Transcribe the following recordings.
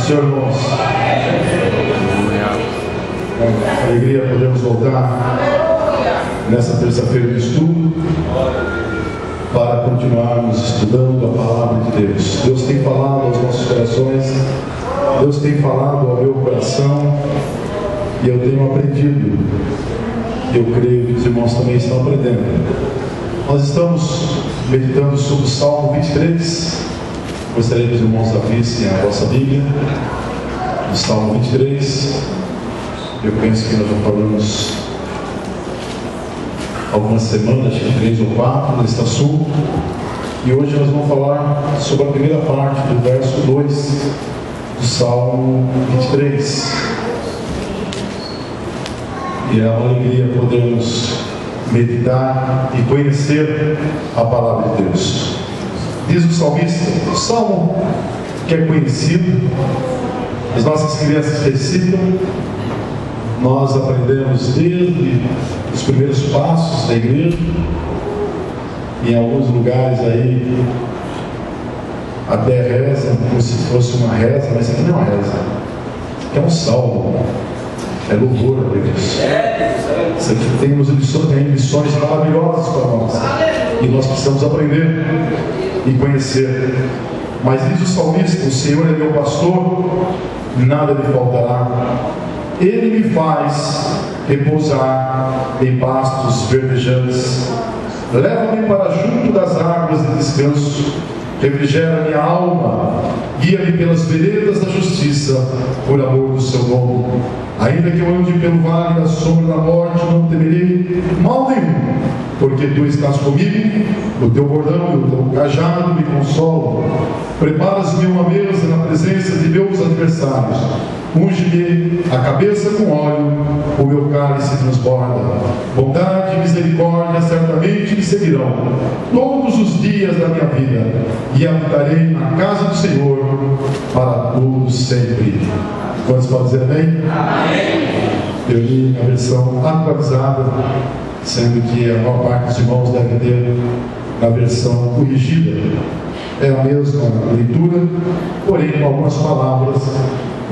Senhor, irmãos. Com alegria podemos voltar nessa terça-feira de estudo para continuarmos estudando a palavra de Deus. Deus tem falado aos nossos corações, Deus tem falado ao meu coração, e eu tenho aprendido. Eu creio que os irmãos também estão aprendendo. Nós estamos meditando sobre o Salmo 23. Gostaria que os irmãos abrissem a vossa Bíblia, no Salmo 23. Eu penso que nós já falamos algumas semanas, acho que 3 ou 4, neste assunto. E hoje nós vamos falar sobre a primeira parte do verso 2 do Salmo 23. E é uma alegria podermos meditar e conhecer a palavra de Deus. Diz o salmista, o salmo que é conhecido, as nossas crianças recitam, nós aprendemos desde os primeiros passos da igreja, em alguns lugares aí até rezam como se fosse uma reza, mas isso aqui não é uma reza, é um salmo, é louvor a Deus. Isso aqui tem lições maravilhosas para nós, e nós precisamos aprender e conhecer. Mas diz o salmista: o Senhor é meu pastor, nada me faltará. Ele me faz repousar em pastos verdejantes, leva-me para junto das águas de descanso, refrigera minha alma, guia-me pelas veredas da justiça, por amor do seu nome. Ainda que eu ande pelo vale da sombra da morte, não temerei mal nenhum, porque tu estás comigo, o teu bordão e o teu cajado me consolam. Preparas-me uma mesa na presença de meus adversários, unge-me a cabeça com óleo, o meu cálice transborda. Bondade e misericórdia certamente me seguirão todos os dias da minha vida, e habitarei na casa do Senhor para todos sempre. Quantos podem dizer amém? Amém. Eu li a versão atualizada, sendo que a maior parte dos irmãos deve ter na versão corrigida. É a mesma leitura, porém com algumas palavras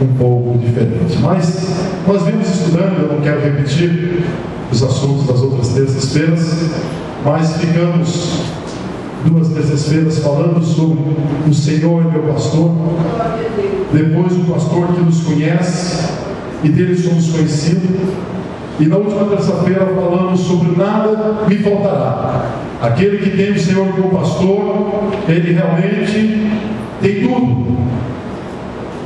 um pouco diferentes. Mas nós vimos estudando, eu não quero repetir os assuntos das outras terças-feiras, mas ficamos 2 terças-feiras falando sobre o Senhor meu pastor, depois o pastor que nos conhece e dele somos conhecidos, e na última terça-feira falamos sobre nada me faltará. Aquele que tem o Senhor como pastor, ele realmente tem tudo.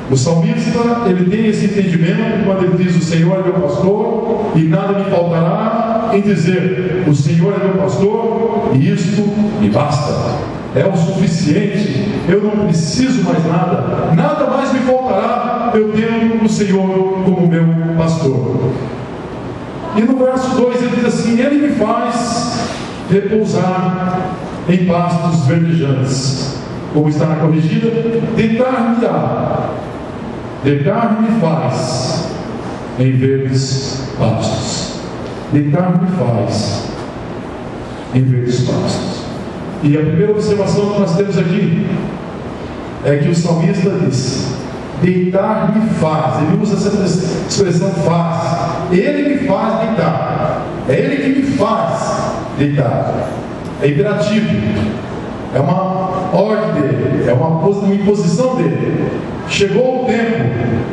O salmista, ele tem esse entendimento quando ele diz: o Senhor é meu pastor e nada me faltará, em dizer: o Senhor é meu pastor e isto me basta, é o suficiente, eu não preciso mais nada, nada mais me faltará, eu tenho o Senhor como meu pastor. E no verso 2 ele diz assim: ele me faz repousar em pastos verdejantes, como está na corrigida, deitar-me faz em verdes pastos. Deitar-me faz em verdes pastos. E a primeira observação que nós temos aqui é que o salmista diz: deitar-me faz. Ele usa essa expressão faz. Ele me faz deitar. É ele que me faz deitar. É imperativo. É uma ordem dele, é uma imposição dele. Chegou o tempo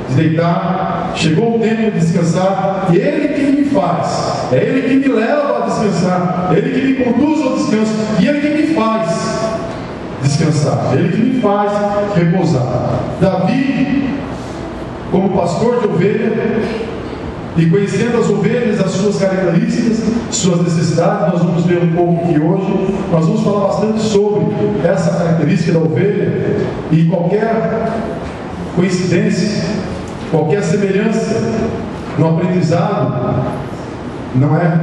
de deitar, chegou o tempo de descansar, e ele que me faz, é ele que me leva a descansar, é ele que me conduz ao descanso, e ele que me faz descansar, é ele que me faz repousar. Davi, como pastor de ovelha, e conhecendo as ovelhas, as suas características, suas necessidades, nós vamos ver um pouco aqui hoje. Nós vamos falar bastante sobre essa característica da ovelha, e qualquer coincidência, qualquer semelhança no aprendizado não é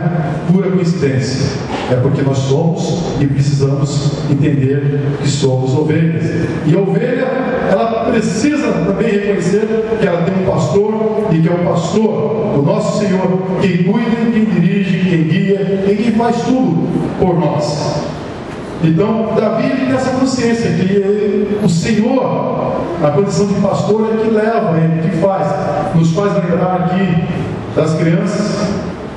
pura coincidência, é porque nós somos e precisamos entender que somos ovelhas. E a ovelha, ela precisa também reconhecer que ela tem um pastor, e que é o pastor, o nosso Senhor, quem cuida, quem dirige, quem guia, e quem faz tudo por nós. Então, Davi tem essa consciência que o Senhor, na condição de pastor, é que leva, ele que faz, nos faz lembrar aqui das crianças.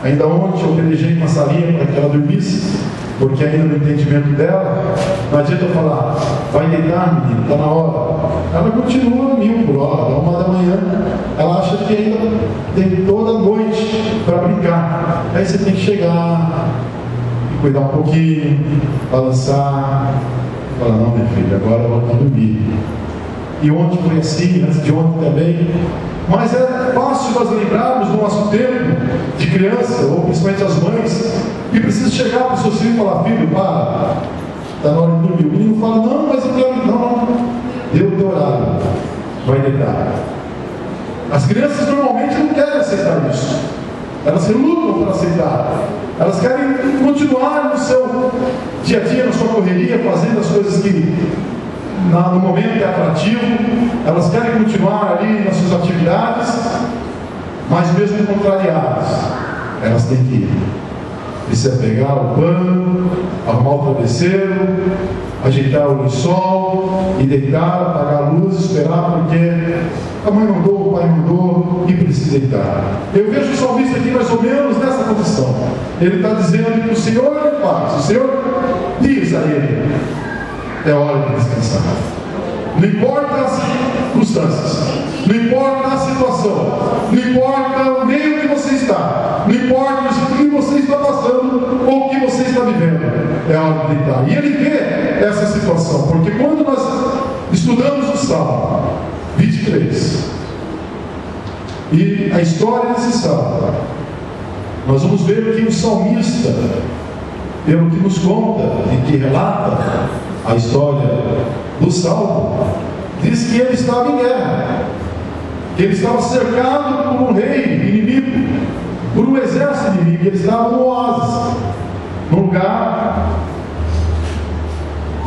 Ainda ontem eu pelejei com a Sarinha para que ela dormisse, porque ainda no entendimento dela, não adianta eu falar, vai deitar, menino, está na hora. Ela continua 1000 por hora, da 1 da manhã, ela acha que ainda tem toda noite para brincar. Aí você tem que chegar, cuidar um pouquinho, balançar, falar, não, minha filha, agora ela vai dormir. E ontem foi assim, antes de ontem também. Mas é fácil nós lembrarmos do nosso tempo de criança, ou principalmente as mães, que precisam chegar para o seu filho e falar, filho, para, está na hora de dormir. O menino fala, não, mas eu quero, não, deu o teu horário, vai deitar. As crianças normalmente não querem aceitar isso. Elas relutam para aceitar. Elas querem continuar no seu dia a dia, na sua correria, fazendo as coisas que no momento é atrativo. Elas querem continuar ali nas suas atividades, mas mesmo contrariadas, elas têm que precisa pegar o pano, arrumar o travesseiro, ajeitar o lençol e deitar, apagar a luz, esperar, porque a mãe mandou, o pai mandou e precisa deitar. Eu vejo o salmista aqui mais ou menos nessa condição. Ele está dizendo que o Senhor é paz, o Senhor diz a ele, é hora de descansar. Não importa as circunstâncias, não importa a situação, não importa o meio que você está, não importa o que você está passando ou o que você está vivendo, é hora de deitar. E ele vê essa situação, porque quando nós estudamos o Salmo 23 e a história desse Salmo, nós vamos ver que o salmista, pelo que nos conta e que relata a história do Salmo, diz que ele estava em guerra, que ele estava cercado por um rei inimigo, por um exército inimigo. Ele estava no oásis, num lugar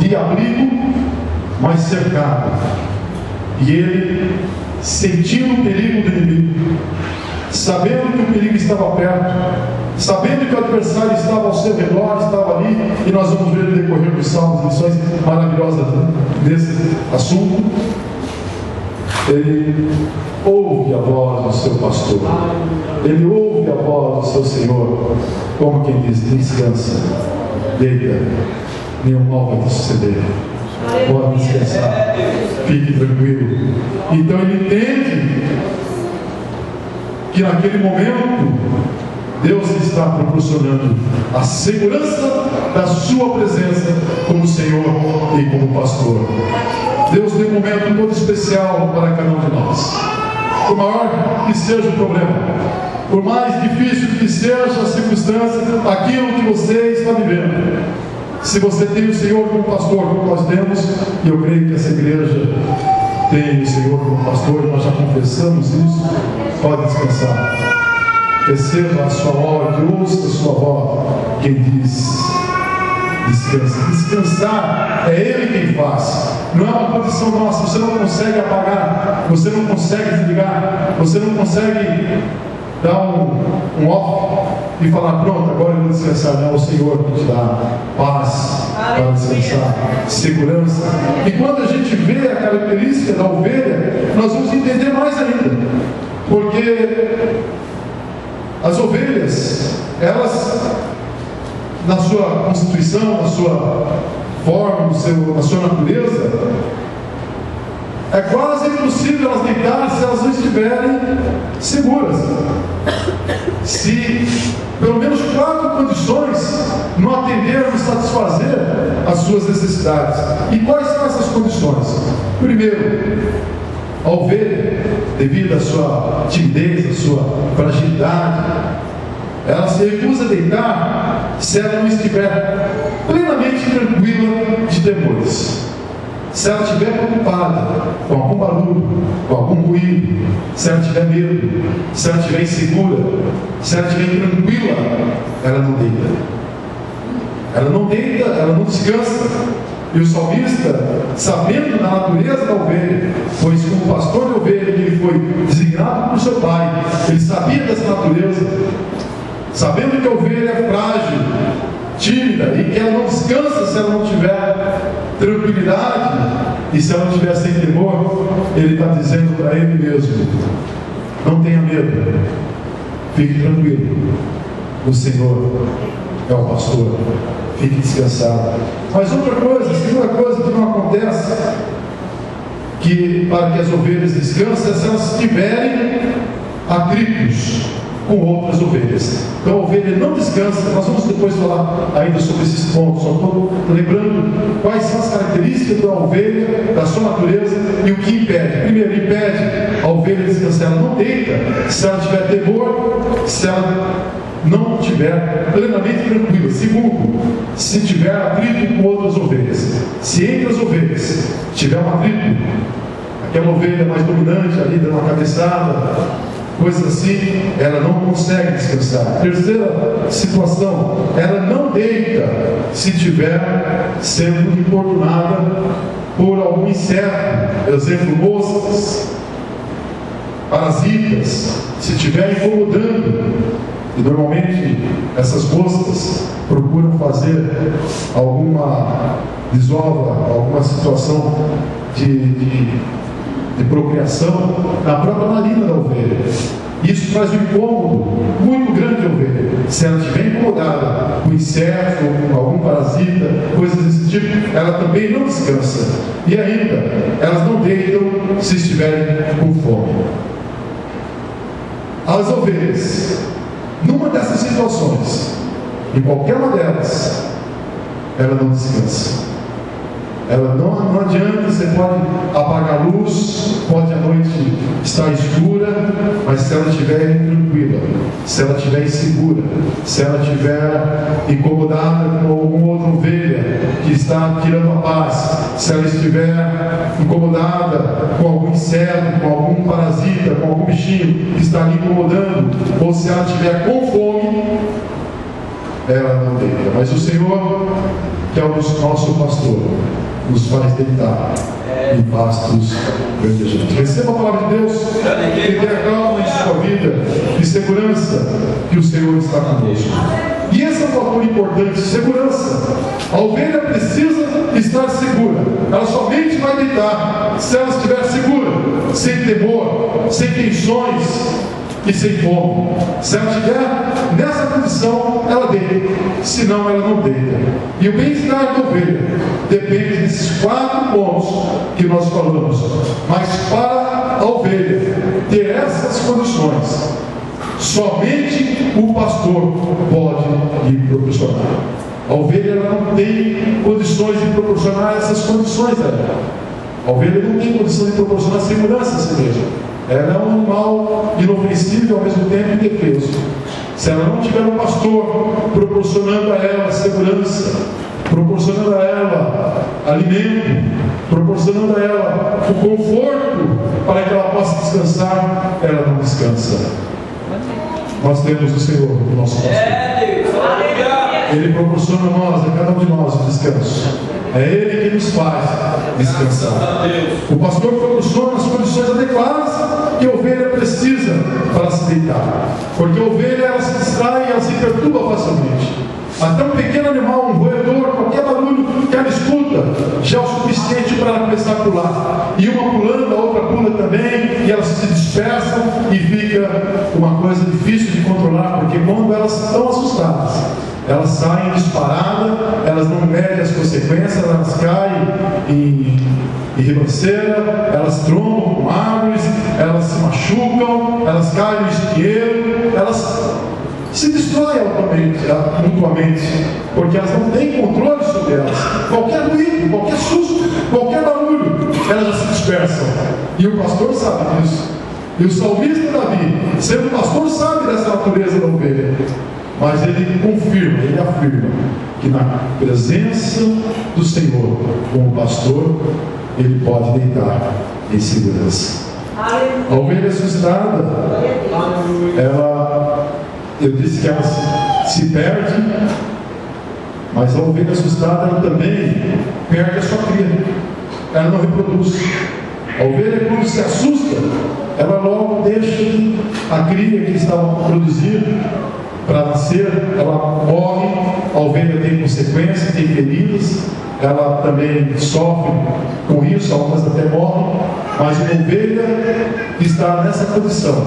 de abrigo, mas cercado. E ele, sentindo o perigo do inimigo, sabendo que o perigo estava perto, sabendo que o adversário estava ao seu redor, estava ali, e nós vamos ver no decorrer dos salmos lições maravilhosas desse assunto. Ele ouve a voz do seu pastor, ele ouve a voz do seu Senhor, como quem diz, descansa, deita, nenhum mal vai te suceder, pode descansar, fique tranquilo. Então ele entende que naquele momento Deus está proporcionando a segurança da sua presença como Senhor e como pastor. Deus tem um momento todo especial para cada um de nós. Por maior que seja o problema, por mais difícil que seja a circunstância, aquilo que você está vivendo, se você tem o Senhor como pastor, como nós temos, e eu creio que essa igreja tem o Senhor como pastor, e nós já confessamos isso, pode descansar. Receba a sua ordem, ouça a sua voz, quem diz descansa. Descansar é Ele quem faz, não é uma condição nossa. Você não consegue apagar, você não consegue desligar, você não consegue dar um off e falar, pronto, agora eu vou descansar. Não, é o Senhor que te dá paz para descansar, segurança. E quando a gente vê a característica da ovelha, nós vamos entender mais ainda, porque as ovelhas, elas, na sua constituição, na sua forma, na sua natureza, é quase impossível elas deitarem se elas não estiverem seguras. Se pelo menos 4 condições não atendermos, satisfazer as suas necessidades. E quais são essas condições? Primeiro, a ovelha, devido à sua timidez, à sua fragilidade, ela se recusa a deitar se ela não estiver plenamente tranquila de temores. Se ela estiver preocupada com algum barulho, com algum ruído, se ela tiver medo, se ela estiver insegura, se ela estiver tranquila, ela não deita. Ela não deita, ela não descansa. E o salmista, sabendo da natureza da ovelha, pois como pastor de ovelha que ele foi designado por seu pai, ele sabia dessa natureza, sabendo que a ovelha é frágil, tímida e que ela não descansa se ela não tiver tranquilidade e se ela não tiver sem temor, ele está dizendo para ele mesmo: não tenha medo, fique tranquilo, o Senhor é o pastor, fique descansado. Mas outra coisa, a segunda coisa que não acontece, que para que as ovelhas descansem, é se elas tiverem atritos com outras ovelhas. Então a ovelha não descansa. Nós vamos depois falar ainda sobre esses pontos, só estou lembrando quais são as características da ovelha, da sua natureza e o que impede. Primeiro, impede a ovelha descansar, ela não deita se ela tiver temor, se ela não estiver plenamente tranquila. Segundo, se tiver atrito com outras ovelhas. Se entre as ovelhas tiver um atrito, aquela ovelha mais dominante ali dando uma cabeçada, coisas assim, ela não consegue descansar. Terceira situação, ela não deita se tiver sendo importunada por algum inseto, por exemplo, moscas, parasitas, se estiver incomodando. E normalmente essas moscas procuram fazer alguma desova, alguma situação de procriação na própria narina da ovelha. Isso traz um incômodo muito grande à ovelha. Se ela estiver incomodada com inseto ou com algum parasita, coisas desse tipo, ela também não descansa. E ainda, elas não deitam se estiverem com fome. As ovelhas, numa dessas situações, em qualquer uma delas, ela não descansa. Ela não adianta, você pode apagar a luz, pode a noite estar escura, mas se ela estiver tranquila, se ela estiver insegura, se ela estiver incomodada com alguma outra ovelha que está tirando a paz, se ela estiver incomodada com algum inseto, com algum parasita, com algum bichinho que está ali incomodando, ou se ela estiver com fome, ela não deita. Mas o Senhor, que é o nosso pastor, nos faz deitar em pastos verdejantes. Receba a palavra de Deus e tenha calma em sua vida e segurança que o Senhor está conosco. E esse é um fator importante, segurança. A ovelha precisa estar segura. Ela somente vai deitar se ela estiver segura, sem temor, sem tensões e sem fome. Se ela estiver nessa condição, ela deita, senão ela não deita. E o bem-estar da ovelha depende desses 4 pontos que nós falamos. Mas para a ovelha ter essas condições, somente o pastor pode lhe proporcionar. A ovelha ela não tem condições de proporcionar essas condições a ela. A ovelha não tem condição de proporcionar segurança a si mesma. Ela é um animal inofensivo e ao mesmo tempo indefeso. Se ela não tiver um pastor proporcionando a ela segurança, proporcionando a ela alimento, proporcionando a ela o conforto para que ela possa descansar, ela não descansa. Nós temos o Senhor, o nosso pastor. Ele proporciona a nós, a cada um de nós, o descanso. É Ele que nos faz descansar. O pastor proporciona as condições adequadas que a ovelha precisa para se deitar. Porque a ovelha ela se distrai e ela se perturba facilmente. Até um pequeno animal, um roedor, qualquer barulho que ela escuta, já é o suficiente para ela começar a pular. E uma pulando, a outra pula também, e elas se dispersam e fica uma coisa difícil de controlar, porque quando elas estão assustadas, elas saem disparadas, elas não medem as consequências, elas caem em ribanceira, elas trombam com árvores, elas se machucam, elas caem no espinheiro, elas se destroem mutuamente, porque elas não têm controle sobre elas. Qualquer ruído, qualquer susto, qualquer barulho, elas já se dispersam. E o pastor sabe disso. E o salmista Davi, sendo pastor, sabe dessa natureza da ovelha. Mas ele confirma, ele afirma que na presença do Senhor, como pastor, ele pode deitar em segurança. A ovelha assustada, eu disse que ela se perde, mas a ovelha assustada ela também perde a sua cria. Ela não reproduz. A ovelha, quando se assusta, ela logo deixa a cria que estava produzindo para nascer, ela morre, a ovelha tem consequências, tem feridas, ela também sofre com isso, algumas até morrem, mas uma ovelha que está nessa condição,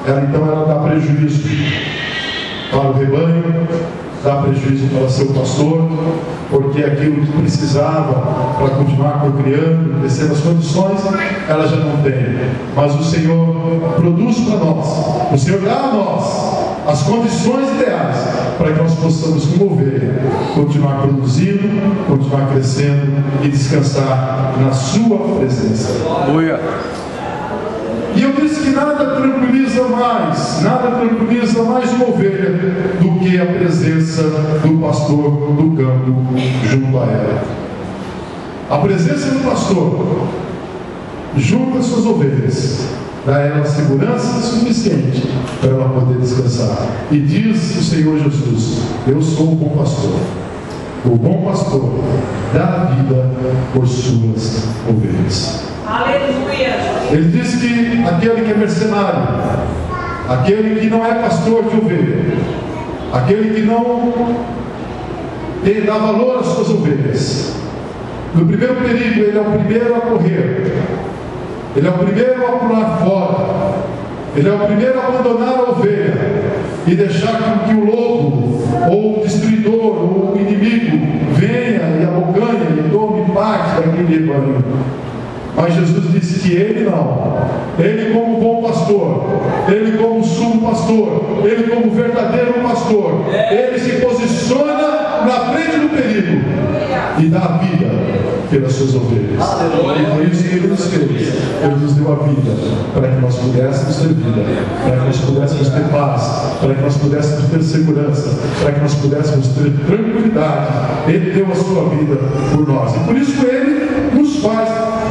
ela dá prejuízo para o rebanho, dá prejuízo para seu pastor, porque aquilo que precisava para continuar procriando, crescendo as condições, ela já não tem. Mas o Senhor produz para nós, o Senhor dá a nós as condições ideais para que nós possamos, como ovelha, continuar produzindo, continuar crescendo e descansar na sua presença. Aleluia. E eu disse que nada tranquiliza mais uma ovelha do que a presença do pastor do campo junto a ela. A presença do pastor junto às suas ovelhas dá a ela segurança suficiente para ela poder descansar. E diz o Senhor Jesus: eu sou o bom pastor. O bom pastor dá a vida por suas ovelhas. Aleluia! Ele diz que aquele que é mercenário, aquele que não é pastor de ovelha, aquele que não dá valor às suas ovelhas, no primeiro perigo ele é o primeiro a correr, ele é o primeiro a pular fora, ele é o primeiro a abandonar a ovelha e deixar com que o lobo, ou o destruidor, ou o inimigo venha e abocanhe e tome parte daquele rebanho. Mas Jesus disse que ele não, ele como bom pastor, ele como sumo pastor, ele como verdadeiro pastor, ele se posiciona na frente do perigo e dá a vida pelas suas ovelhas. E por isso que ele nos fez, ele nos deu a vida para que nós pudéssemos ter vida, para que nós pudéssemos ter paz, para que nós pudéssemos ter segurança, para que nós pudéssemos ter tranquilidade. Ele deu a sua vida por nós e por isso ele nos faz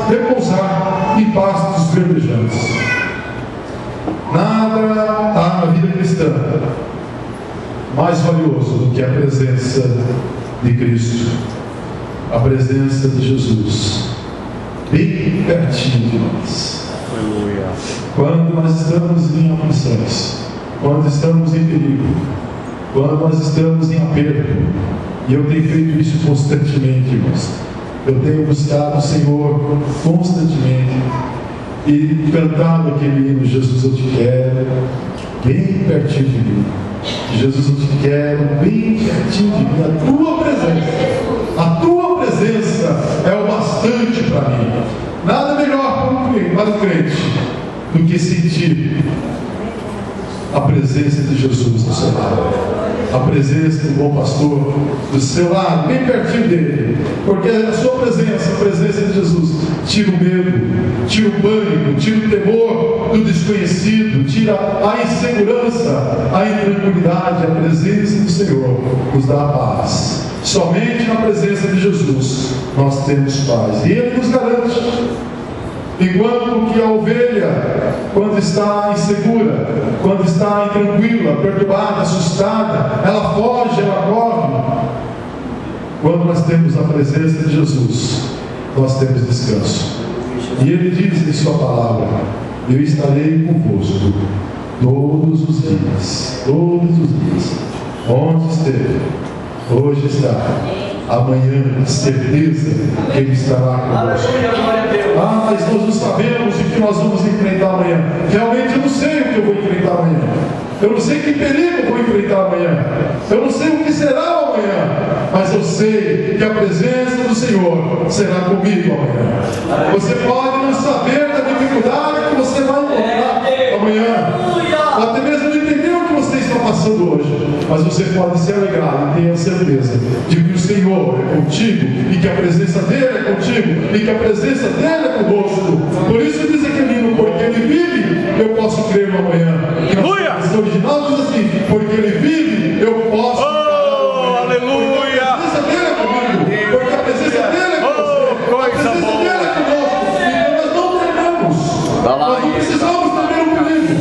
repousar em pastos verdejantes. Nada há na vida cristã mais valioso do que a presença de Cristo, a presença de Jesus, bem pertinho de nós. Aleluia. Quando nós estamos em aflições, quando estamos em perigo, quando nós estamos em aperto, e eu tenho feito isso constantemente, irmãos. Eu tenho buscado o Senhor constantemente e cantado aquele hino: Jesus, eu te quero bem pertinho de mim. Jesus, eu te quero bem pertinho de mim. A tua presença é o bastante para mim. Nada melhor para o crente do que sentir a presença de Jesus do seu lado, a presença do bom pastor do seu lado, bem pertinho dele, porque a sua presença, a presença de Jesus, tira o medo, tira o pânico, tira o temor do desconhecido, tira a insegurança, a intranquilidade. A presença do Senhor nos dá a paz. Somente na presença de Jesus nós temos paz, e Ele nos garante. Enquanto que a ovelha, quando está insegura, quando está intranquila, perturbada, assustada, ela foge, ela corre. Quando nós temos a presença de Jesus, nós temos descanso. E Ele diz em sua palavra: eu estarei convosco todos os dias, onde esteve, hoje está, amanhã, certeza que Ele estará conosco. Mas nós não sabemos o que nós vamos enfrentar amanhã. Realmente eu não sei o que eu vou enfrentar amanhã. Eu não sei que perigo eu vou enfrentar amanhã. Eu não sei o que será amanhã. Mas eu sei que a presença do Senhor será comigo amanhã. Você pode não saber da dificuldade que você vai encontrar amanhã, ou até mesmo não entender o que você está passando hoje, mas você pode se alegrar e ter a certeza de que o Senhor é contigo, e que a presença dele é contigo, e que a presença dele é conosco. Por isso diz aquele hino: porque ele vive, eu posso crer no amanhã. E na versão original diz assim: porque ele vive, eu posso crer no amanhã. Porque a presença dele é comigo, porque a presença dele é com você, a presença dele é conosco. Então nós não trememos, nós não precisamos temer o perigo,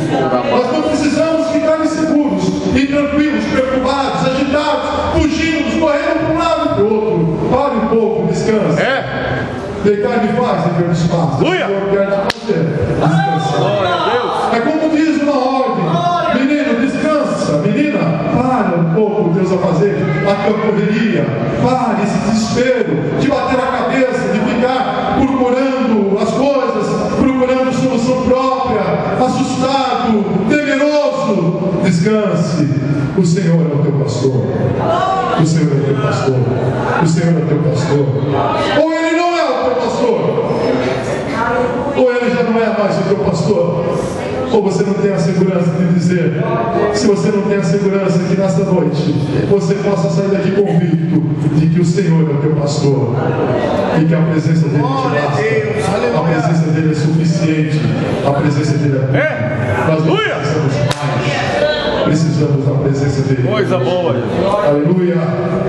nós não precisamos ficar inseguros, intranquilos, perturbados, agitados, fugindo, correndo para um lado e para o outro. Pare um pouco, descanse. Deitar de paz e ver os passos. O Senhor quer de você descansar. É como diz uma ordem: menino, descansa, menina, O Senhor é o teu pastor. O Senhor é o teu pastor. O Senhor é o teu pastor. Ou Ele não é o teu pastor, ou Ele já não é mais o teu pastor. Ou você não tem a segurança de dizer, se você não tem a segurança que nesta noite você possa sair daqui convicto de que o Senhor é o teu pastor e que a presença dele te basta, a presença dele é suficiente, a presença dele é tudo. Nós precisamos mais, precisamos da presença dele. Coisa boa. Aleluia.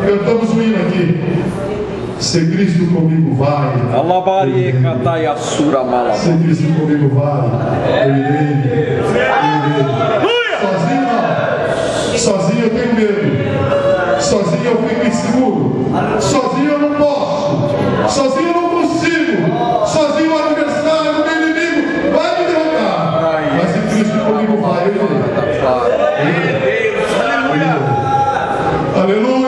Cantamos um hino aqui. Se Cristo comigo vai, se Cristo comigo vai, eu irei. Sozinho não. Sozinho eu tenho medo. Sozinho eu fico inseguro. Sozinho eu não posso. Sozinho eu não consigo. Sozinho o adversário, o meu inimigo vai me derrotar. Mas se Cristo comigo vai, eu irei. Aleluia.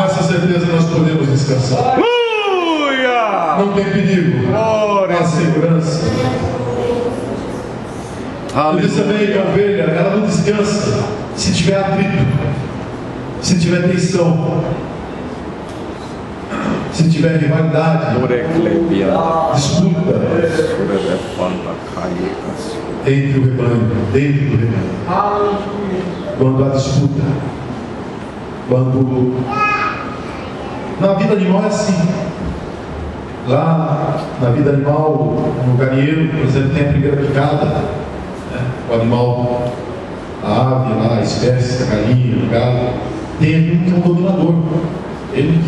Nessa certeza nós podemos descansar. Não tem perigo. Há segurança. Eu disse também que a ovelha, ela não descansa se tiver atrito, se tiver tensão, se tiver rivalidade, disputa entre o rebanho, dentro do rebanho. Quando há disputa, quando na vida animal é assim. Lá na vida animal, no galinheiro, por exemplo, tem a primeira picada, né? O animal, a ave lá, a espécie, a galinha, o galo, tem aqui que é um dominador. Ele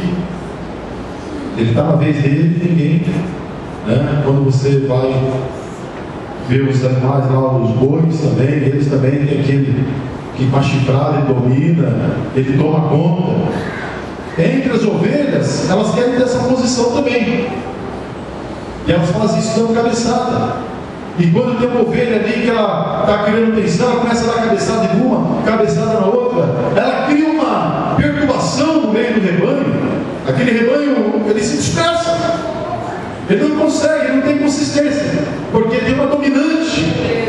está na vez dele, ninguém, né? Quando você vai ver os animais lá, os bois também, eles também têm aquele que com a chifrada ele domina, ele toma conta. Entre as ovelhas, elas querem ter essa posição também. E elas fazem isso dando cabeçada. E quando tem uma ovelha ali que ela está criando tensão, ela começa a dar cabeçada em uma, cabeçada na outra, ela cria uma perturbação no meio do rebanho. Aquele rebanho, ele se dispersa. Ele não consegue, ele não tem consistência, porque tem uma dominante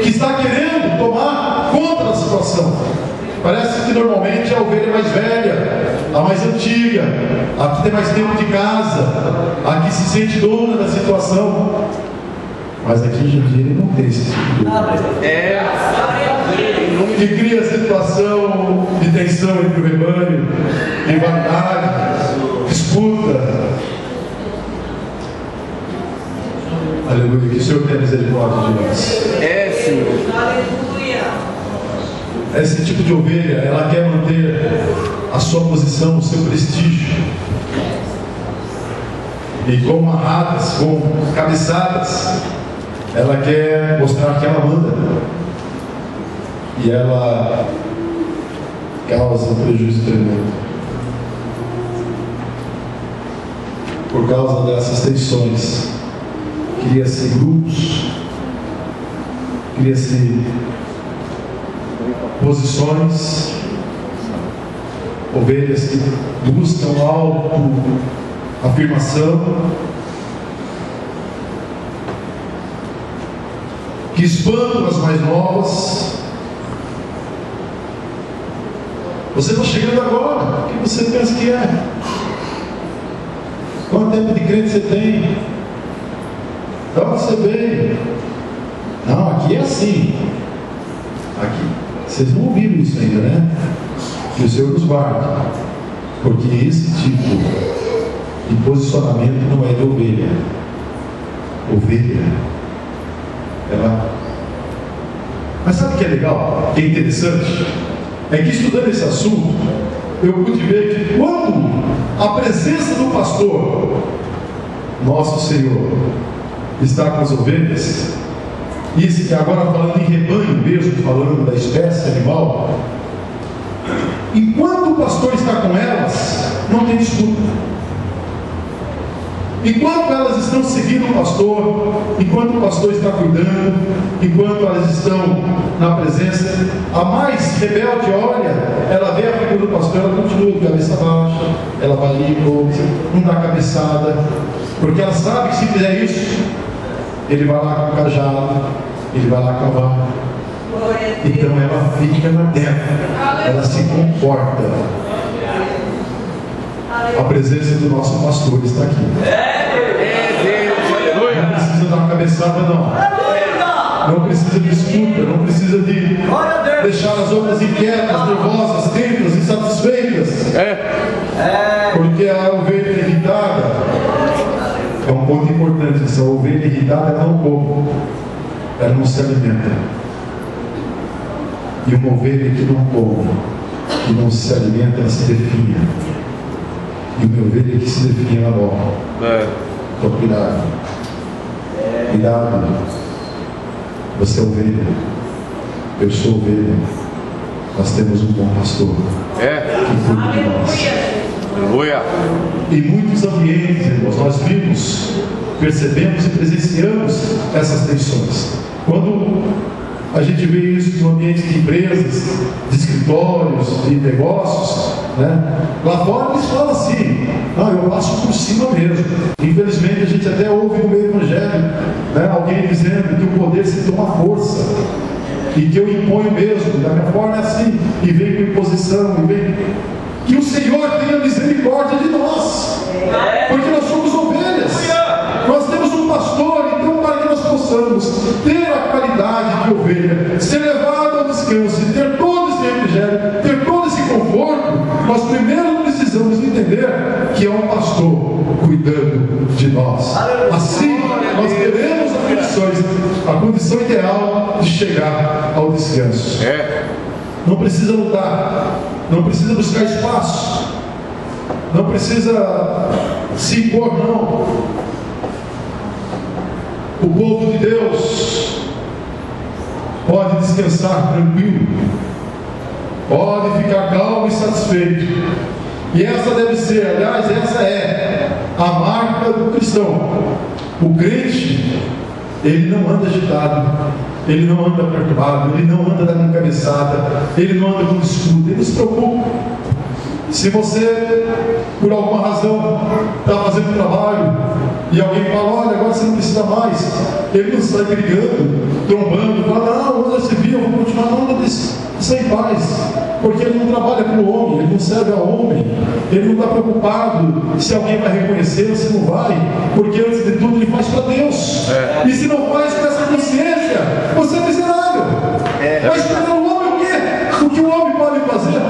que está querendo tomar conta da situação. Parece que normalmente a ovelha mais velha, a mais antiga, a que tem mais tempo de casa, a que se sente dona da situação. Mas aqui em dia ele não tem esse tipo de dona. Que cria situação de tensão entre o rebanho, rivalidade, disputa. Aleluia, que o Senhor tenha misericórdia de nós. Senhor. Esse tipo de ovelha, ela quer manter a sua posição, o seu prestígio. E com amarradas, com cabeçadas, ela quer mostrar que ela manda. E ela causa um prejuízo tremendo. Por causa dessas tensões, cria-se grupos, cria-se posições, ovelhas que buscam autoafirmação, que espantam as mais novas. Você está chegando agora, o que você pensa que é? Quanto tempo de crente você tem? De onde você veio? Não, aqui é assim. Aqui. Vocês não ouviram isso ainda, né? Que o Senhor nos guarde. Porque esse tipo de posicionamento não é de ovelha. Ovelha, ela... Mas sabe o que é legal? Que é interessante? É que estudando esse assunto, eu pude ver que quando a presença do pastor, nosso Senhor, está com as ovelhas, isso agora falando em rebanho mesmo, falando da espécie animal, enquanto o pastor está com elas, não tem disputa. Enquanto elas estão seguindo o pastor, enquanto o pastor está cuidando, enquanto elas estão na presença, a mais rebelde olha, ela vê a figura do pastor, ela continua de cabeça baixa, ela vai ali, não dá cabeçada, porque ela sabe que se fizer isso, ele vai lá com o cajado, ele vai lá cavar. Então ela fica na dela, ela se comporta. A presença do nosso pastor está aqui. Não precisa dar uma cabeçada, não. Não precisa de escuta, não precisa de deixar as outras inquietas, nervosas, tentas, insatisfeitas. Porque a ovelha irritada é um ponto importante. Essa ovelha irritada ela não come, ela não se alimenta. E uma ovelha que não come, que não se alimenta, ela se definha. E uma ovelha que se definha, ela morre. Então cuidado. Cuidado. Você é ovelha. Eu sou ovelha. Nós temos um bom pastor que cuida de nós. Aleluia. Em muitos ambientes, irmãos, nós vimos, percebemos e presenciamos essas tensões. Quando a gente vê isso no ambiente de empresas, de escritórios, de negócios, né? Lá fora eles falam assim: não, eu passo por cima mesmo. Infelizmente a gente até ouve no meio evangelho, né, alguém dizendo que o poder se toma força e que eu imponho mesmo, da minha forma é assim, e vem com imposição, e vem. Que o Senhor tenha misericórdia de nós, porque nós somos ovelhas, nós temos um pastor. Então, para que nós possamos ter a qualidade de ovelha, ser levado ao descanso, ter todo esse refrigério, ter todo esse conforto, nós primeiro precisamos entender que é um pastor cuidando de nós. Assim nós teremos a condição ideal de chegar ao descanso. Não precisa lutar, não precisa buscar espaço, não precisa se impor, não. O povo de Deus pode descansar tranquilo, pode ficar calmo e satisfeito. E essa deve ser, aliás, essa é a marca do cristão. O crente, ele não anda agitado, ele não anda perturbado, ele não anda dando cabeçada, ele não anda com escudo, ele se preocupa. Se você, por alguma razão, está fazendo trabalho e alguém fala: olha, agora você não precisa mais, ele não sai brigando, trombando, fala: não, hoje você viu, eu vou continuar. Não, sem paz, porque ele não trabalha para o homem, ele não serve ao homem, ele não está preocupado se alguém vai reconhecer ou se não vai, porque antes de tudo ele faz para Deus. E se não faz com essa consciência, você é miserável. Vai esperar o homem o quê? O que o homem pode fazer?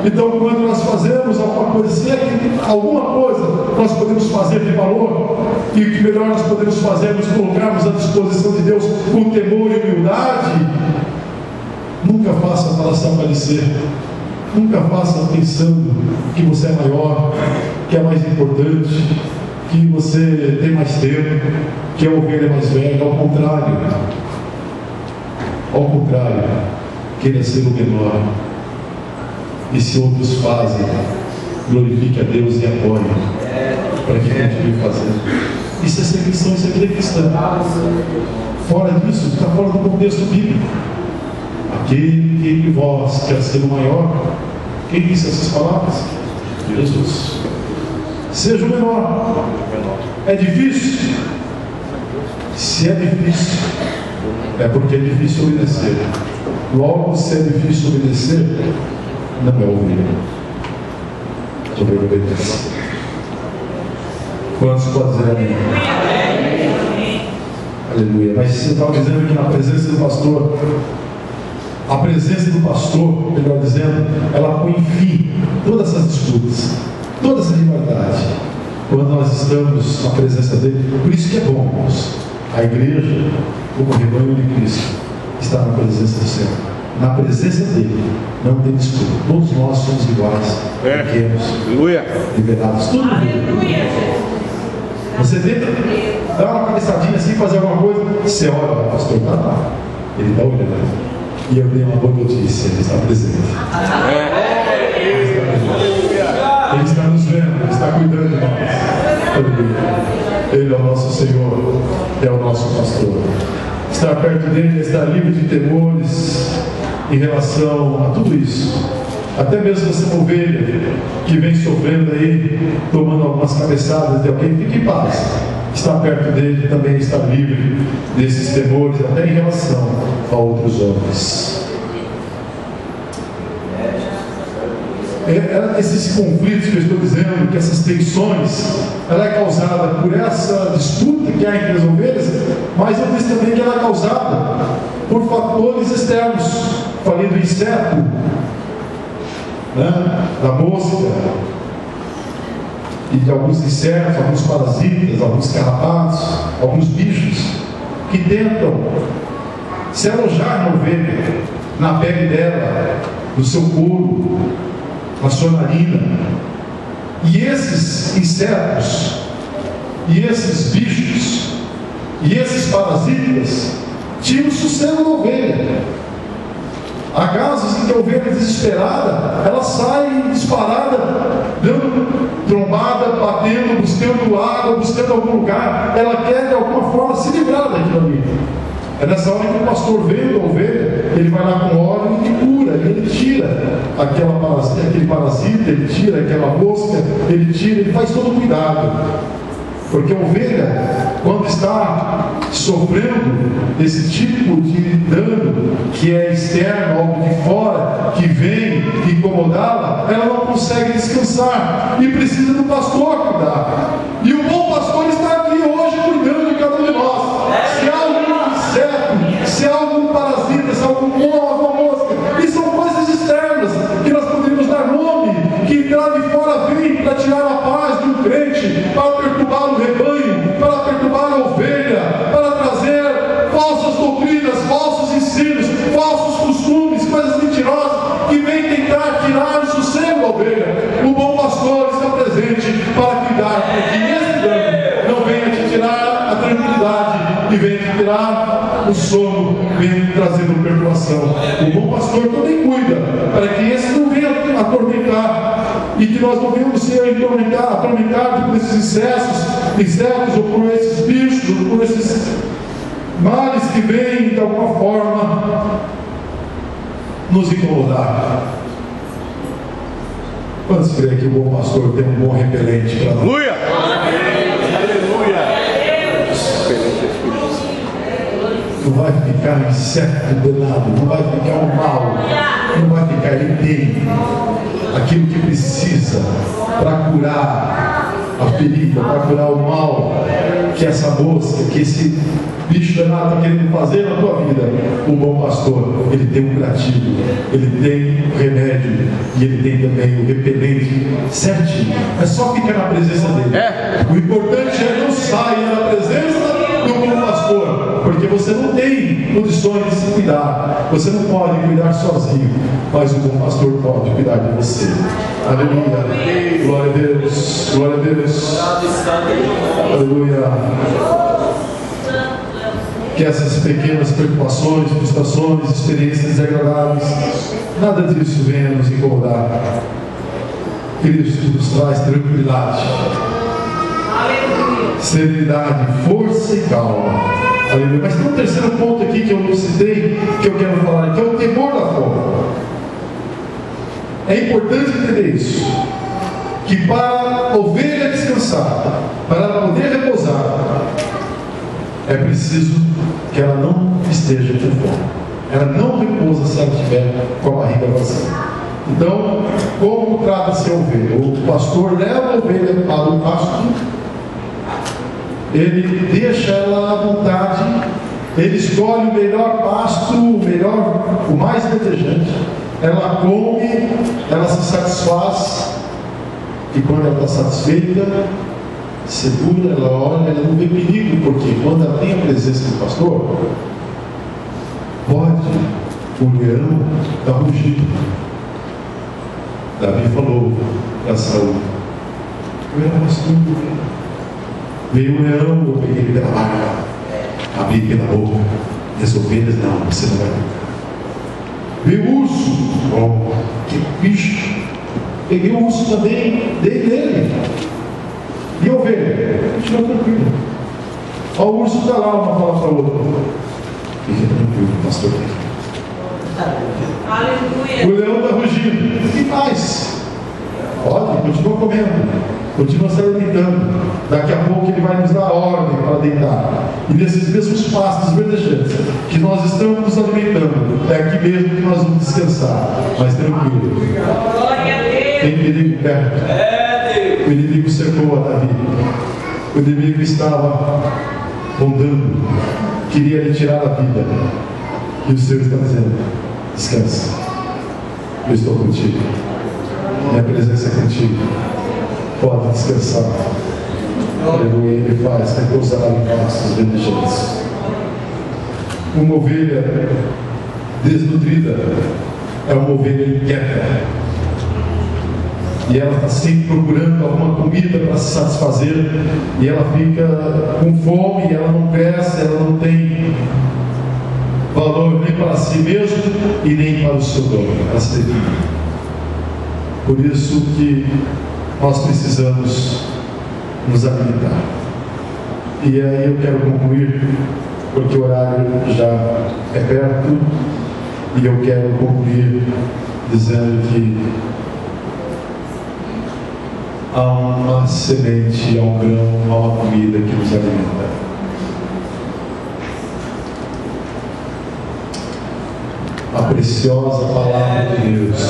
Então, quando nós fazemos alguma coisa, se é que alguma coisa nós podemos fazer de valor, e o que melhor nós podemos fazer é nos colocarmos à disposição de Deus com temor e humildade. Nunca faça para se aparecer, nunca faça pensando que você é maior, que é mais importante, que você tem mais tempo, que a ovelha é mais velha. Ao contrário, queira ser o menor. E se outros fazem, glorifique a Deus e apoie, para que continue fazendo. Isso é ser cristão, isso é vida cristã. Fora disso, está fora do contexto bíblico. Aquele que em vós quer ser o maior, quem disse essas palavras? Jesus. Seja o menor. É difícil? Se é difícil, é porque é difícil obedecer. Logo, se é difícil obedecer, não é ovelha. Ovelha obedece. Quantos podem dizer amém? Aleluia. Mas você estava dizendo que na presença do pastor, a presença do pastor, melhor dizendo, ela põe fim a todas essas disputas, toda essa rivalidade, quando nós estamos na presença dele. Por isso que é bom, irmãos, a igreja, como rebanho de Cristo, está na presença do Senhor. Na presença dele, não tem disputa. Todos nós somos iguais, pequenos, liberados, tudo bem. Você tenta dar uma cabeçadinha assim, fazer alguma coisa, você olha, pastor, tá, ele está olhando. E eu dei uma boa notícia, ele está presente. Ele está nos vendo, ele está cuidando de nós. Ele é o nosso Senhor, é o nosso pastor. Estar perto dele é estar livre de temores em relação a tudo isso. Até mesmo essa ovelha que vem sofrendo aí, tomando algumas cabeçadas de alguém, fique em paz. Estar perto dele também está livre desses temores, até em relação a outros homens. Esses conflitos que eu estou dizendo, que essas tensões, ela é causada por essa disputa que há entre as ovelhas, mas eu disse também que ela é causada por fatores externos. Falei do inseto, né? Da mosca, e de alguns insetos, alguns parasitas, alguns carrapatos, alguns bichos que tentam se alojar na ovelha, na pele dela, no seu couro, na sua narina. E esses insetos, e esses bichos, e esses parasitas tiram o sossego da ovelha. Há casos em que a ovelha desesperada, ela sai disparada, dando trombada, batendo, buscando água, buscando algum lugar. Ela quer de alguma forma se livrar daquilo ali. É nessa hora que o pastor vendo a ovelha, ele vai lá com óleo e cura, ele tira aquele parasita, ele tira aquela mosca, ele faz todo o cuidado. Porque a ovelha, quando está sofrendo esse tipo de dano, que é externo, algo de fora, que vem incomodá-la, ela não consegue descansar e precisa do pastor cuidar. E o bom pastor está aqui hoje cuidando de cada um de nós. Se há algum inseto, se há algum parasita, se há alguma mosca, e são coisas externas que nós poderíamos dar nome, que lá de fora vem para tirar a paz de um crente, para perturbar o rebanho, para perturbar a ovelha, para trazer falsas doutrinas, falsos ensinos, falsos costumes, coisas mentirosas que vêm tentar tirar o sossego da ovelha. O bom pastor está presente para cuidar, para que esse dano não venha te tirar a tranquilidade e venha te tirar o sono, venha trazendo perturbação. O bom pastor também cuida para que esse não venha atormentar, e que nós não venhamos ser atormentados por esses insetos, ou por esses bichos, ou por esses males que vêm de alguma forma nos incomodar. Quantos creem que o bom pastor tem um bom repelente para nós? Aleluia! Aleluia! Não vai ficar inseto danado, não vai ficar o mal, não vai ficar, ele tem aquilo que precisa para curar a ferida, para curar o mal que essa mosca, que esse bicho danado está querendo fazer na tua vida. O bom pastor, ele tem um curativo, ele tem o remédio, e ele tem também o repelente certinho. É só ficar na presença dele. O importante é não sair da presença do bom pastor, porque você não tem condições de se cuidar, você não pode cuidar sozinho, mas o bom pastor pode cuidar de você. Aleluia, glória a Deus, glória a Deus, aleluia. Que essas pequenas preocupações, frustrações, experiências desagradáveis, nada disso venha nos incomodar. Cristo nos traz tranquilidade, serenidade, força e calma. Aleluia. Mas tem um terceiro ponto aqui que eu não citei, que eu quero falar, que é o temor da fome. É importante entender isso, que para a ovelha descansar, para ela poder repousar, é preciso que ela não esteja com fome. Ela não repousa se ela estiver com a barriga vazia. Então, como trata-se a ovelha? O pastor leva a ovelha para o pasto, ele deixa ela à vontade, ele escolhe o melhor pasto, o mais verdejante. Ela come, ela se satisfaz, e quando ela está satisfeita, segura, ela olha, ela não vê perigo, porque quando ela tem a presença do pastor, pode o leão dar rugido. Davi falou para Saúl: eu era pastor, veio o leão, eu peguei ele pela barba, abri pela boca, e as ovelhas, não, você não vai tocar. Veio o urso, oh, que bicho, peguei o urso também, dei nele. E a ovelha? Continua tranquilo. Ó, o urso está lá, uma fala para a outra. Fica tranquilo, pastor. Aleluia. O leão está rugindo. O que faz? Pode, continua comendo, continua se alimentando. Daqui a pouco ele vai nos dar ordem para deitar. E nesses mesmos pastos verdejantes que nós estamos nos alimentando, é aqui mesmo que nós vamos descansar. Mas tranquilo. Glória a Deus. Tem inimigo perto. O inimigo cercou a Davi. O inimigo estava rondando, queria lhe tirar a vida. E o Senhor está dizendo: descansa, eu estou contigo, minha presença é contigo, pode descansar. Aleluia. Ele faz repousar em pastos verdejantes. Uma ovelha desnutrida é uma ovelha inquieta, e ela está sempre procurando alguma comida para se satisfazer, e ela fica com fome, e ela não cresce, ela não tem valor nem para si mesmo e nem para o seu dono. Ela se define. Por isso que nós precisamos nos alimentar. E aí eu quero concluir, porque o horário já é perto, e eu quero concluir dizendo que há uma semente, há um grão, há uma comida que nos alimenta. A preciosa palavra de Deus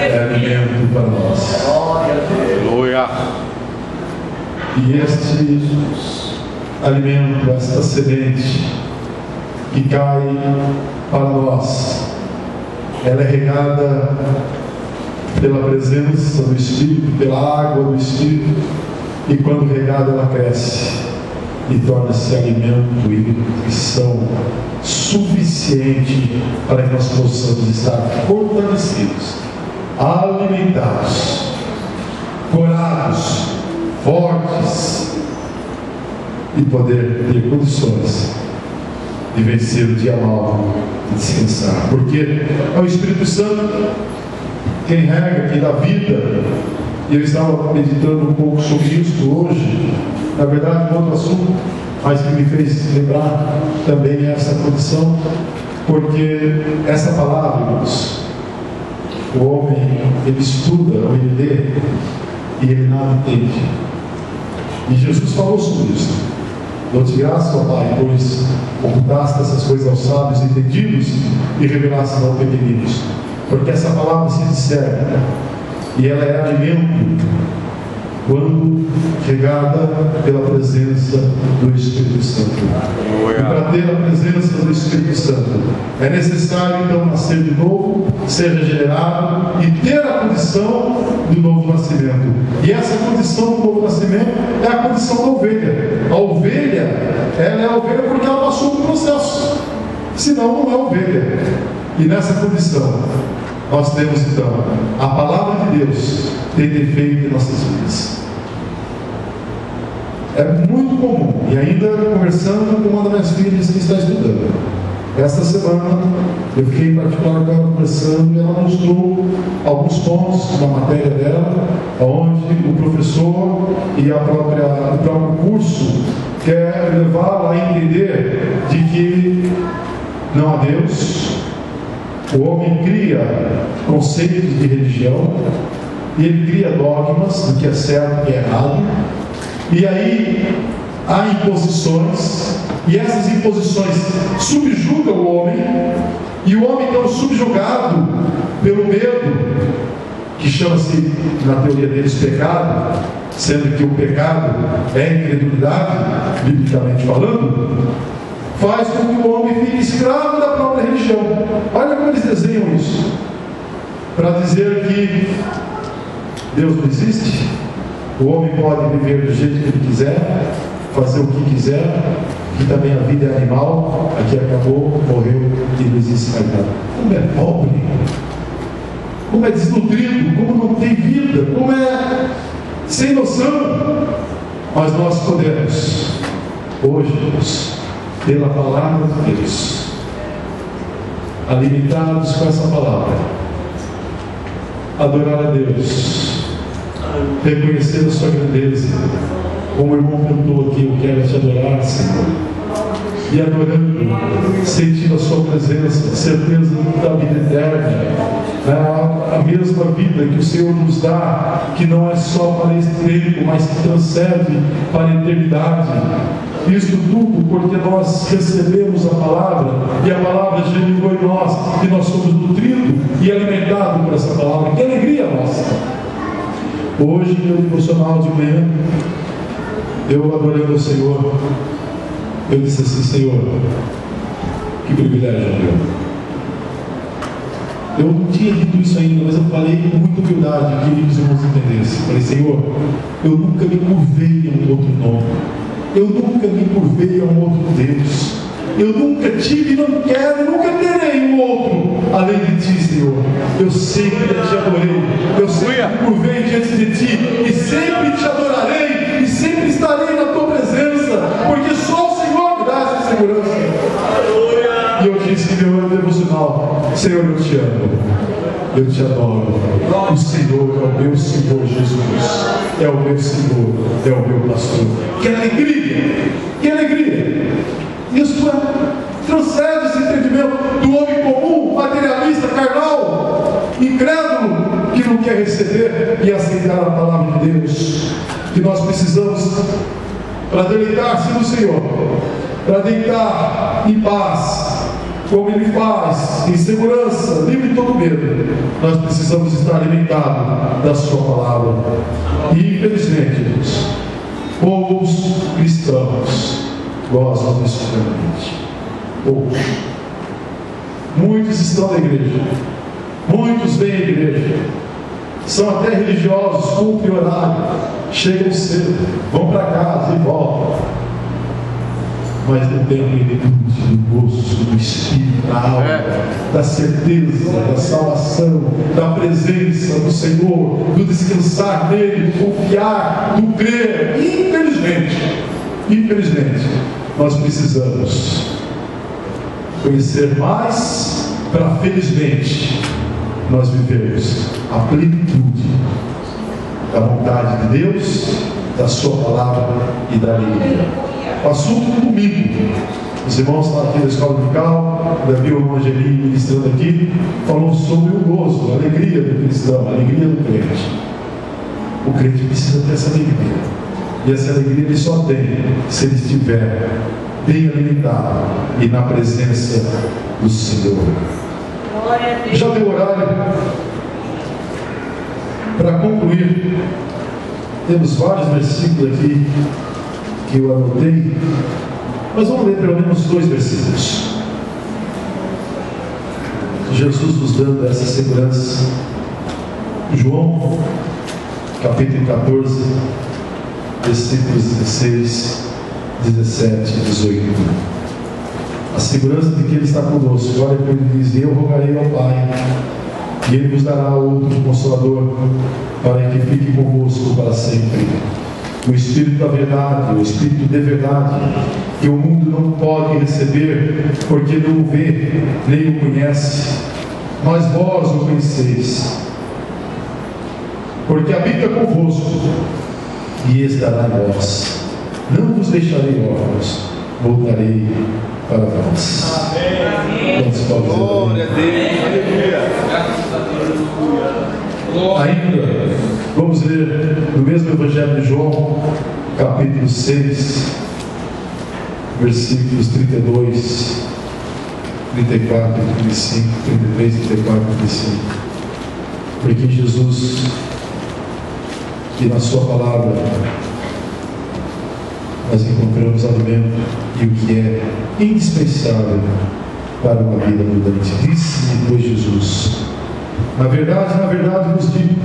é alimento para nós. Aleluia. E este alimento, esta semente que cai para nós, ela é regada pela presença do Espírito, pela água do Espírito, e quando regada ela cresce e torna-se alimento e nutrição suficiente para que nós possamos estar fortalecidos, alimentados, corados, fortes, e poder ter condições de vencer o dia mau e descansar, porque é o Espírito Santo quem rega, quem dá vida. E eu estava meditando um pouco sobre isso hoje, na verdade um outro assunto, mas que me fez lembrar também essa condição, porque essa palavra, irmãos, o homem, ele estuda, ou ele lê, e ele nada entende. E Jesus falou sobre isso: dou-te graça, ó Pai, pois ocultaste essas coisas aos sábios e entendidos e revelaste aos pequeninos. Porque essa palavra se discerne, e ela é alimento quando regada pela presença do Espírito Santo. E para ter a presença do Espírito Santo é necessário então nascer de novo, ser regenerado e ter a condição do novo nascimento. E essa condição do novo nascimento é a condição da ovelha. A ovelha, ela é a ovelha porque ela passou por um processo, senão não é ovelha. E nessa condição nós temos então a palavra de Deus tem efeito em nossas vidas. É muito comum, e ainda conversando com uma das minhas filhas que está estudando, esta semana eu fiquei em particular com ela conversando, e ela mostrou alguns pontos da matéria dela, onde o professor e o próprio curso quer levá-la a entender de que não há Deus. O homem cria conceitos de religião, e ele cria dogmas do que é certo e que é errado, e aí há imposições, e essas imposições subjugam o homem, e o homem então subjugado pelo medo, que chama-se na teoria deles pecado, sendo que o pecado é a incredulidade, biblicamente falando, faz com que o homem fique escravo da própria religião. Olha como eles desenham isso, para dizer que Deus não existe, o homem pode viver do jeito que ele quiser, fazer o que quiser, que também a vida é animal, aqui acabou, morreu e não existe mais nada. Como é pobre, como é desnutrido, como não tem vida, como é sem noção. Mas nós podemos hoje, pela palavra de Deus, alimentados com essa palavra, adorar a Deus, reconhecer a sua grandeza. Como o irmão cantou aqui, eu quero te adorar, Senhor. E adorando, sentindo a sua presença, certeza da vida eterna, a mesma vida que o Senhor nos dá, que não é só para esse tempo, mas que transcende para a eternidade. Isso tudo porque nós recebemos a palavra, e a palavra germinou em nós, e nós somos nutridos e alimentados por essa palavra. Que alegria nossa! Hoje, no devocional de manhã, eu adorando ao Senhor, eu disse assim: Senhor, que privilégio meu. Eu não tinha dito isso ainda, mas eu falei com muita humildade, queria que os irmãos entendessem. Falei: Senhor, eu nunca me curvei a um outro nome, eu nunca me curvei a um outro Deus, eu nunca tive, não quero, nunca terei um outro além de Ti, Senhor. Eu sempre Te adorei, eu sempre me curvei diante de Ti, e sempre Te adorarei, e sempre estarei na Tua presença, porque só o Senhor me dá essa segurança. E eu disse que meu devocional: Senhor, eu Te amo, eu Te adoro. O Senhor é o meu Senhor Jesus, é o meu Senhor, é o meu pastor. Que alegria, que alegria! Isso transcende esse entendimento do homem comum, materialista, carnal, incrédulo, que não quer receber e aceitar a palavra de Deus. Que nós precisamos, para deleitar-se no Senhor, para deitar em paz, como Ele faz, em segurança, livre de todo medo, nós precisamos estar alimentados da Sua palavra. E infelizmente, irmãos, poucos cristãos gostam disso realmente. Poucos. Muitos estão na igreja, muitos vêm à igreja, são até religiosos, cumprem horário, chegam cedo, vão para casa e voltam, mas dependem do gosto, do Espírito, da alma, da certeza, da salvação, da presença do Senhor, do descansar nele, do confiar, do crer. Infelizmente, nós precisamos conhecer mais para, felizmente, nós vivemos a plenitude da vontade de Deus, da Sua palavra e da alegria. O assunto do domingo, os irmãos estão aqui da escola dominical, Davi e o irmão Angelim ministrando aqui, falou sobre o gozo, a alegria do cristão, a alegria do crente. O crente precisa ter essa alegria, e essa alegria ele só tem se ele estiver bem alimentado e na presença do Senhor. Já deu horário para concluir. Temos vários versículos aqui que eu anotei, mas vamos ler pelo menos 2 versículos. Jesus nos dando essa segurança. João, capítulo 14, versículos 16, 17 e 18. A segurança de que Ele está conosco. Olha como Ele diz: eu rogarei ao Pai, e Ele vos dará outro Consolador, para que fique convosco para sempre. O Espírito da verdade, o Espírito de verdade, que o mundo não pode receber, porque não o vê, nem o conhece, mas vós o conheceis, porque habita convosco e estará em vós. Não vos deixarei órfãos, voltarei para vós. Amém. Glória a Deus. Ainda, vamos ler no mesmo Evangelho de João, capítulo 6, versículos 32, 34, 35, 33, 34, 35. Porque Jesus, que na Sua palavra nós encontramos alimento e o que é indispensável para uma vida abundante. Disse-lhe, pois, Jesus: na verdade vos digo,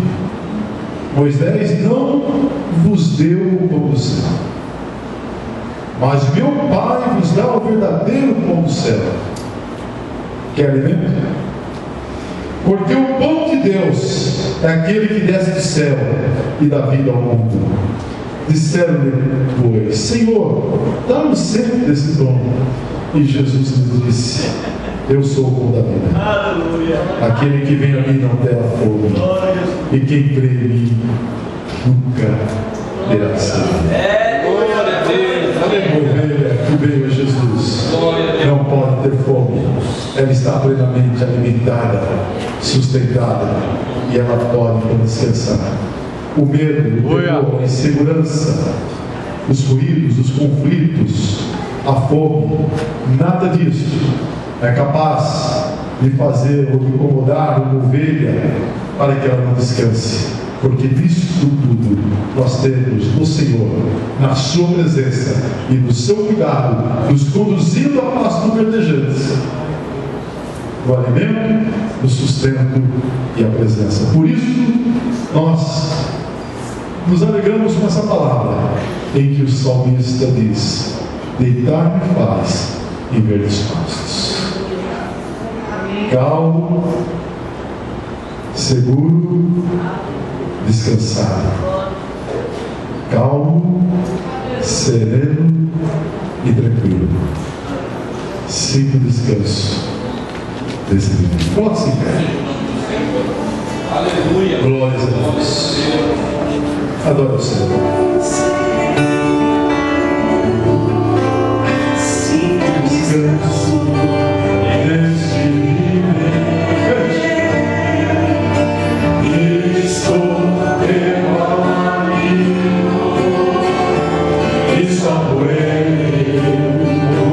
Moisés não vos deu o pão do céu, mas meu Pai vos dá o verdadeiro pão do céu. Quer alimento? Porque o pão de Deus é aquele que desce do céu e dá vida ao mundo. Disseram-lhe, pois: Senhor, dá-nos sempre desse pão. E Jesus lhes disse: eu sou o pão da vida. Aleluia. Aquele que vem a mim não terá fome, e quem crê em mim, nunca terá sede. Glória a Deus. A ovelha que veio a Jesus não pode ter fome, ela está plenamente alimentada, sustentada, e ela pode descansar. O medo, o temor, a insegurança, os ruídos, os conflitos, a fome, nada disso é capaz de fazer ou de incomodar uma ovelha para que ela não descanse, porque disso tudo nós temos no Senhor, na sua presença e no seu cuidado, nos conduzindo a pastos verdejantes, o alimento, o sustento e a presença. Por isso nós nos alegramos com essa palavra em que o salmista diz: deitar-me faz em verdes pastos, calmo, seguro, descansado, calmo, sereno e tranquilo. Sinto descanso desse mundo. Coloque-se em pé. Aleluia. Glórias a Deus. Adoro o Senhor. Descanso deste viver, e estou teu amigo, e só por ele eu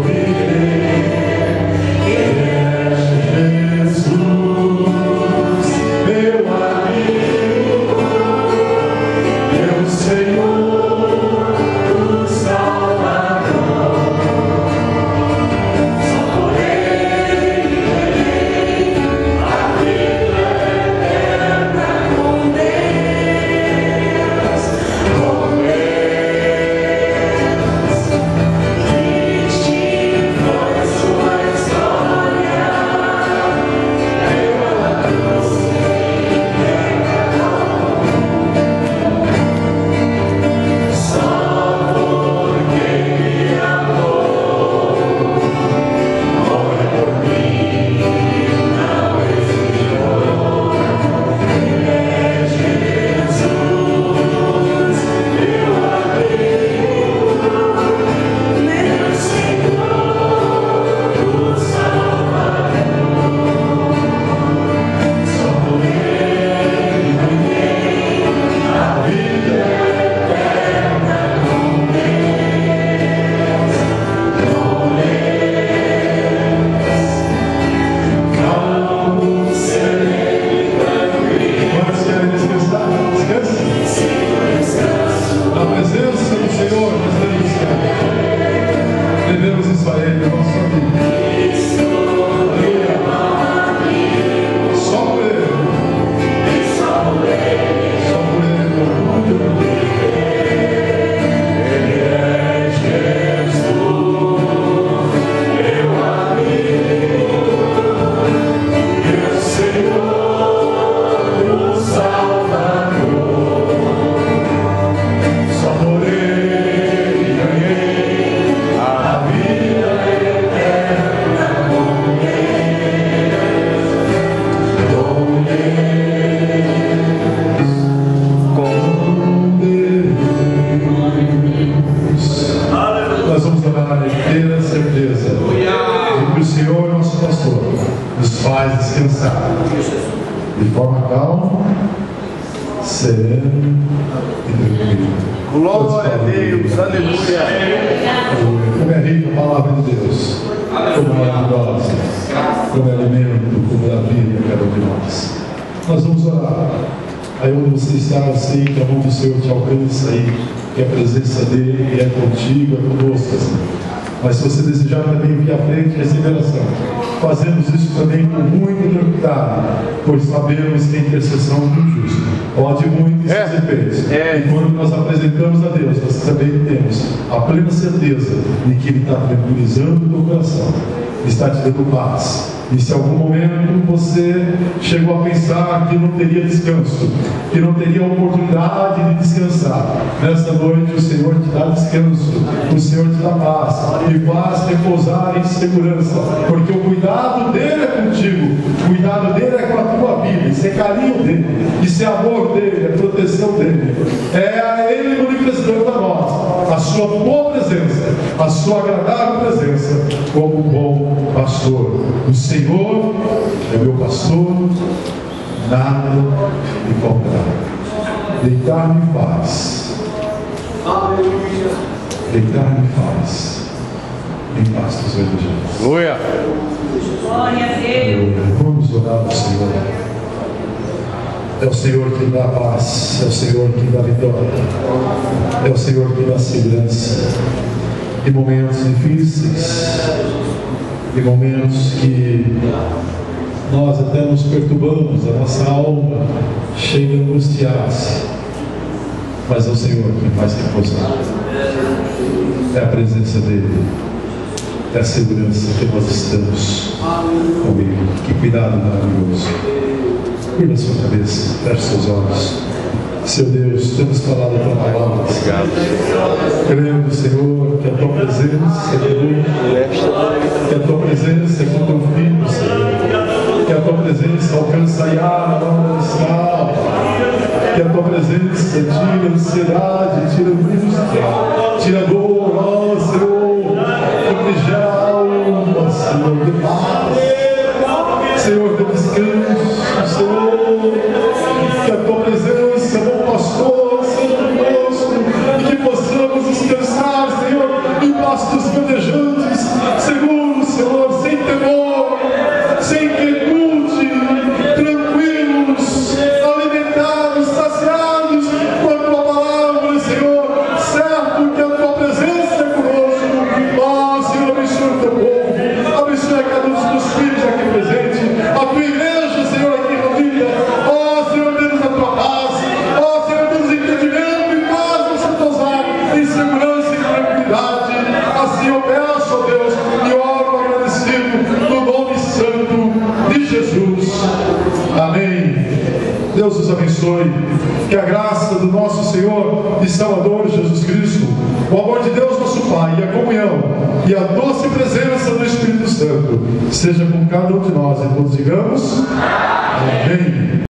viver. É Jesus, meu amigo, meu Senhor, o Salvador. Glória a Deus, aleluia. Como é rica a palavra de Deus, como é maravilhosa, como é alimento, como é a vida a cada um de nós. Nós vamos orar. Aí onde você está, eu sei que a mão do Senhor te alcança aí, que a presença dele é contigo, é conosco, assim. Mas se você desejar também vir à frente, receber oração. Fazemos isso também com muito tranquilidade, pois sabemos que a intercessão do justo pode muito em seus efeitos. E quando nós apresentamos a Deus, nós também temos a plena certeza de que Ele está tranquilizando o teu coração, está te dando paz. E se em algum momento você chegou a pensar que não teria descanso, que não teria oportunidade de descansar, nesta noite o Senhor te dá descanso, o Senhor te dá paz e faz repousar em segurança, porque o cuidado dele é contigo, o cuidado dele é com a tua vida, isso é carinho dele, isso é amor dele, é proteção expressão dele. É a Ele manifestando a nós a sua boa presença, a sua agradável presença, como um bom pastor. O Senhor é meu pastor, nada me faltará. Deitar-me faz. Deitar-me faz em pastos verdejantes. Aleluia. Glória a Deus. Vamos orar ao Senhor. É o Senhor que dá paz, é o Senhor que dá vitória, é o Senhor que dá segurança. Em momentos difíceis, em momentos que nós até nos perturbamos, a nossa alma chega a angustiar-se, mas é o Senhor que faz repousar. É a presença dEle, é a segurança que nós estamos com Ele. Que cuidado maravilhoso. Curva a sua cabeça, feche seus olhos. Seu Deus, temos falado a tua palavra. Crendo, Senhor, que a tua presença é conosco, que a tua presença é com teu filho, Senhor, que a tua presença alcança a Yara, onde está, que a tua presença tira ansiedade, tira angústia, tira dor, ó Senhor, refrigera a alma, Senhor, de paz, Senhor, de descanso, Senhor, que a tua presença, bom pastor, seja conosco, e que possamos descansar, Senhor, em pastos verdejantes, seguros, Senhor, sem temor, sem inquietude, tranquilos, alimentados, saciados com a tua palavra, Senhor, certo que a tua presença é conosco. Ó Senhor, abençoa o teu povo, abençoa cada um dos teus filhos aqui presente, a tua igreja, Senhor, aqui reunida. Ó Senhor, dê-nos a tua paz, ó Senhor, dê-nos entendimento e paz no seu pousar, em segurança e tranquilidade. Assim eu peço, ó Deus, e oro agradecido no nome santo de Jesus. Amém. Deus os abençoe. Que a graça do nosso Senhor e Salvador Jesus Cristo, o amor de Deus nosso Pai, e a comunhão e a doce presença do Espírito Santo seja com cada um de nós. E todos digamos amém.